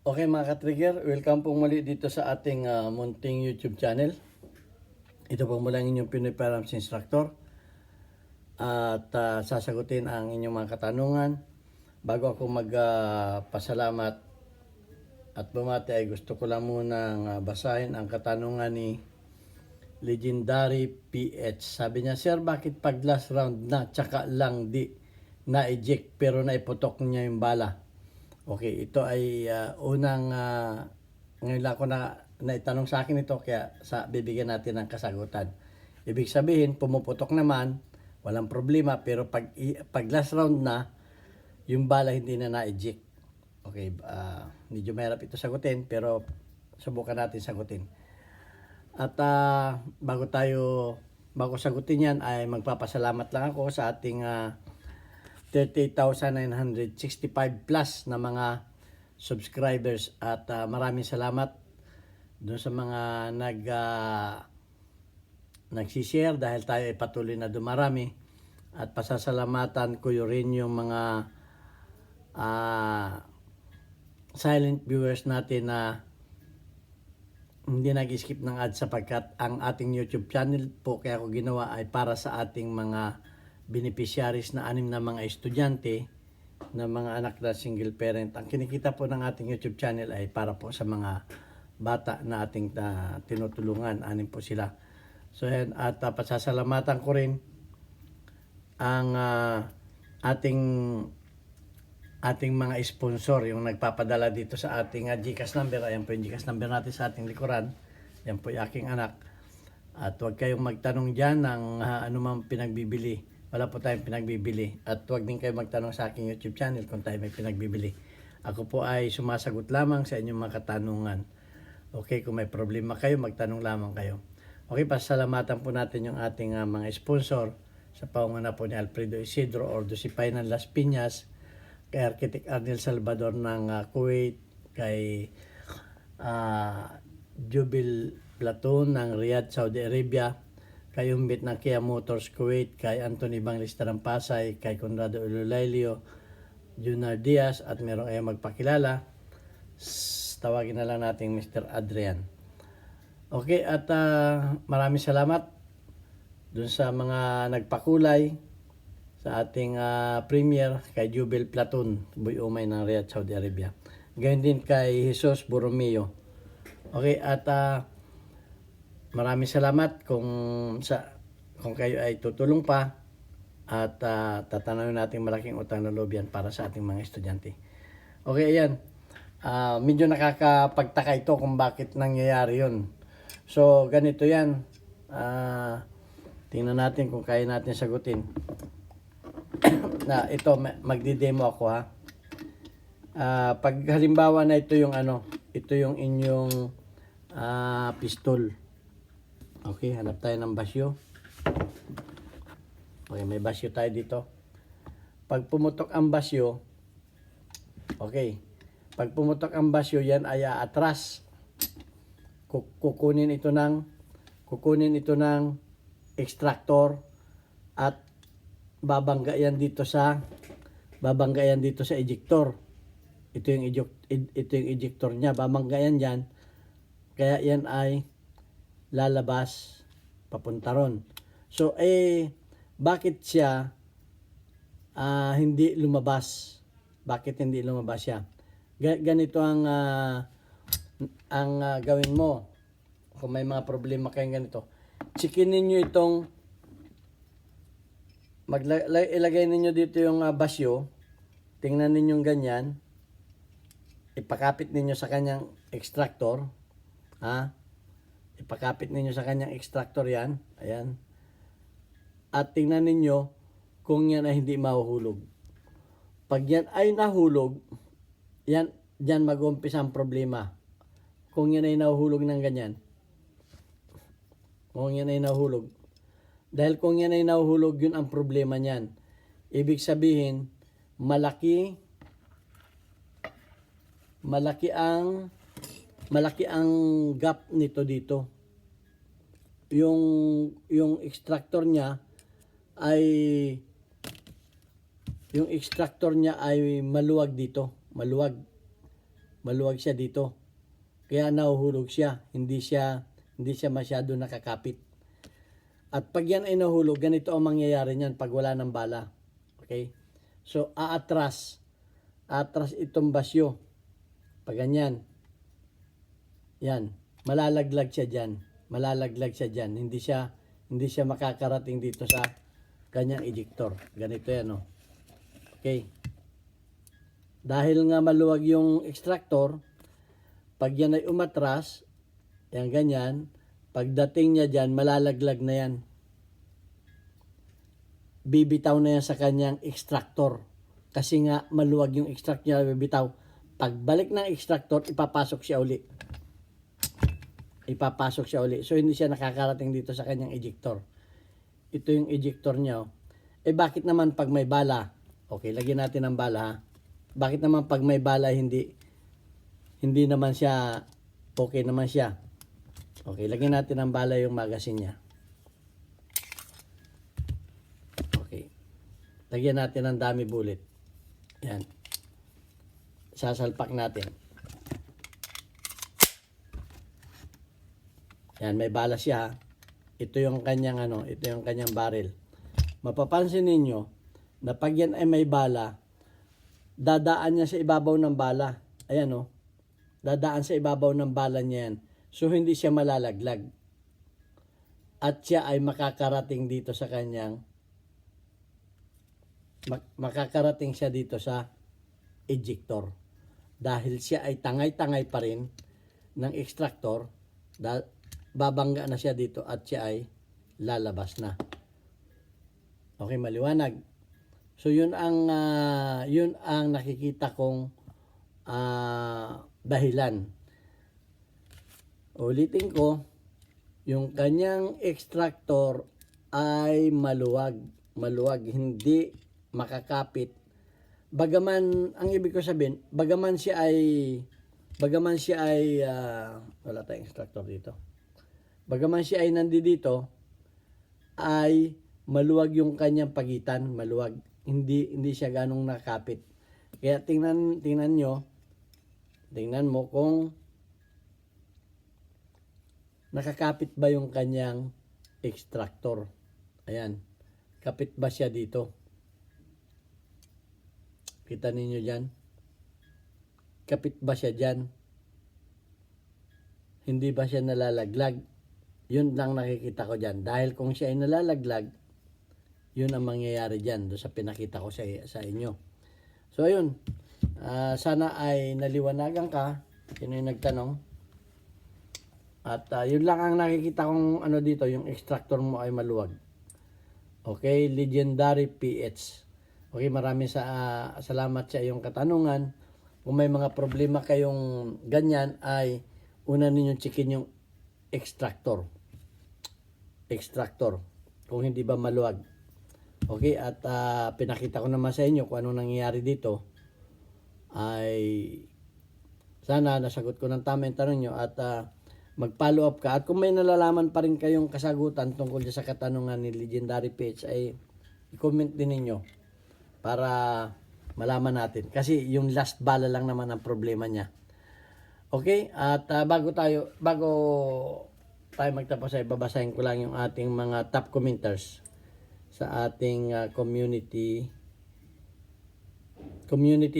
Okay mga ka-trigger, welcome po muli dito sa ating munting YouTube channel. Ito po mula ang inyong Pinoy Firearms Instructor at sasagutin ang inyong mga katanungan. Bago ako magpasalamat at bumati ay gusto ko lang munang basahin ang katanungan ni Legendary PH. Sabi niya, Sir, bakit pag last round na tsaka lang di na-eject pero naiputok niya yung bala? Okay, ito ay ngayon lang ako naitanong sa akin ito kaya bibigyan natin ng kasagutan. Ibig sabihin, pumuputok naman, walang problema, pero pag last round na, yung bala hindi na na-eject. Okay, medyo mahirap ito sagutin, pero subukan natin sagutin. At bago sagutin yan, ay magpapasalamat lang ako sa ating 38,965 plus na mga subscribers at maraming salamat doon sa mga nagsishare dahil tayo ay patuloy na dumarami at pasasalamatan ko rin yung mga silent viewers natin na hindi nag-skip ng ads sapagkat ang ating YouTube channel po kaya ko ginawa ay para sa ating mga beneficiaries na 6 na mga estudyante na mga anak na single parent. Ang kinikita po ng ating YouTube channel ay para po sa mga bata na ating tinutulungan. 6 po sila. So yan, at pasasalamatan ko rin ang ating mga sponsor, yung nagpapadala dito sa ating GCash number. Ayan po yung GCash number natin sa ating likuran. Yan po yung aking anak. At huwag kayong magtanong dyan ng anumang pinagbibili. Wala po tayong pinagbibili. At huwag din kayo magtanong sa aking YouTube channel kung tayo may pinagbibili. Ako po ay sumasagot lamang sa inyong mga katanungan. Okay, kung may problema kayo, magtanong lamang kayo. Okay, pasalamatan po natin yung ating mga sponsor sa pangunguna po ni Alfredo Isidro Ordo Sipay ng Las Piñas, kay Architect Arnel Salvador ng Kuwait, kay Jubil Platoon ng Riyadh, Saudi Arabia, kay Umbit ng Kia Motors Kuwait, kay Anthony Banglista ng Pasay, kay Conrado Ululailio, Junar Diaz, at meron kayong magpakilala. Tawagin na lang natin Mr. Adrian. Okay, at maraming salamat dun sa mga nagpakulay sa ating premier, kay Jubil Platoon, Boy Umay ng Riyadh, Saudi Arabia. Gayon din kay Jesus Borromeo. Okay, at maraming salamat kung kayo ay tutulong pa at tatanawin natin malaking utang na loob yan para sa ating mga estudyante. Okay, ayan. Medyo nakakapagtaka ito kung bakit nangyayari yun. So, ganito yan. Tingnan natin kung kaya natin sagutin. Na ito, magdi-demo ako ha. Pag halimbawa na ito yung ito yung inyong pistol. Okay, hanap tayo ng basyo. Okay, may basyo tayo dito. Pag pumutok ang basyo, okay, pag pumutok ang basyo, yan ay atras. Kukunin ito ng extractor at babangga yan dito sa ejector. Ito yung ejector niya, babangga yan diyan. Kaya yan ay lalabas papunta ron. So bakit siya hindi lumabas? Bakit hindi lumabas siya? Ganito ang gawin mo. Kung may mga problema kayong ganito, chikinin niyo itong ilagay ninyo dito yung basyo. Tingnan ninyo ganyan. Ipakapit ninyo sa kanyang extractor. Ipakapit ninyo sa kanyang extractor yan. Ayan. At tingnan ninyo kung yan ay hindi mahuhulog. Pag yan ay nahulog, dyan mag-umpisa ang problema. Kung yan ay nahuhulog ng ganyan. Kung yan ay nahuhulog. Dahil kung yan ay nahuhulog, yun ang problema niyan. Ibig sabihin, malaki ang gap nito dito. Yung extractor niya ay maluwag dito, maluwag. Maluwag siya dito. Kaya nahuhulog siya. Hindi siya masyado nakakapit. At pag yan ay nahulog, ganito ang mangyayari niyan pag wala ng bala. Okay? So, aatras itong basyo. Pag ganyan. Yan. Malalaglag siya dyan. Hindi siya makakarating dito sa kanyang ejector. Ganito yan, oh. Okay. Dahil nga maluwag yung extractor, pag yan ay umatras, yan ganyan, pagdating niya dyan, malalaglag na yan. Bibitaw na yan sa kanyang extractor. Kasi nga maluwag yung extract niya, bibitaw. Pagbalik ng extractor, ipapasok siya uli. So, hindi siya nakakarating dito sa kanyang ejector. Ito yung ejector niya. Bakit naman pag may bala? Okay, lagyan natin ng bala, ha? Bakit naman pag may bala, hindi naman siya, okay naman siya? Okay, lagyan natin ng bala yung magazine niya. Okay. Lagyan natin ng dummy bullet. Yan. Sasalpak natin. Yan, may bala siya. Ito yung kanyang barrel. Mapapansin ninyo na pag yan ay may bala, dadaan niya sa ibabaw ng bala. Ayan, oh. Dadaan sa ibabaw ng bala niya yan. So, hindi siya malalaglag. At siya ay makakarating dito sa kanyang makakarating siya dito sa ejector. Dahil siya ay tangay-tangay pa rin ng extractor, babangga na siya dito at siya ay lalabas na. Okay, maliwanag. So, yun ang nakikita kong dahilan. Ulitin ko, yung kanyang extractor ay maluwag, hindi makakapit. Bagaman, ang ibig ko sabihin, bagaman siya ay wala tayong extractor dito. Bagaman siya ay nandito, ay maluwag yung kanyang pagitan, maluwag. Hindi siya ganong nakakapit. Kaya tingnan mo kung nakakapit ba yung kanyang extractor. Ayan. Kapit ba siya dito? Kita ninyo dyan? Kapit ba siya dyan? Hindi ba siya nalalaglag? Yun lang nakikita ko dyan. Dahil kung siya ay nalalaglag, yun ang mangyayari dyan doon sa pinakita ko sa inyo. So, ayun. Sana ay naliwanagan ka. Sino yung nagtanong? At yun lang ang nakikita kong dito, yung extractor mo ay maluwag. Okay, Legendary PH. Okay, maraming salamat sa iyong katanungan. Kung may mga problema kayong ganyan, ay una ninyong checkin yung extractor. Kung hindi ba maluwag. Okay, at pinakita ko naman sa inyo kung anong nangyayari dito. Ay sana nasagot ko ng tama yung tanong nyo at mag-follow up ka. At kung may nalalaman pa rin kayong kasagutan tungkol sa katanungan ni Legendary Page, ay i-comment din ninyo para malaman natin. Kasi yung last bala lang naman ang problema niya. Okay? At bago tayo magtapos ay babasahin ko lang yung ating mga top commenters sa ating community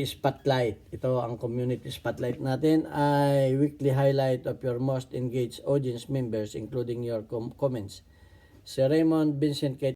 spotlight. Ito ang community spotlight natin ay weekly highlight of your most engaged audience members including your comments. Si Raymond Vincent K.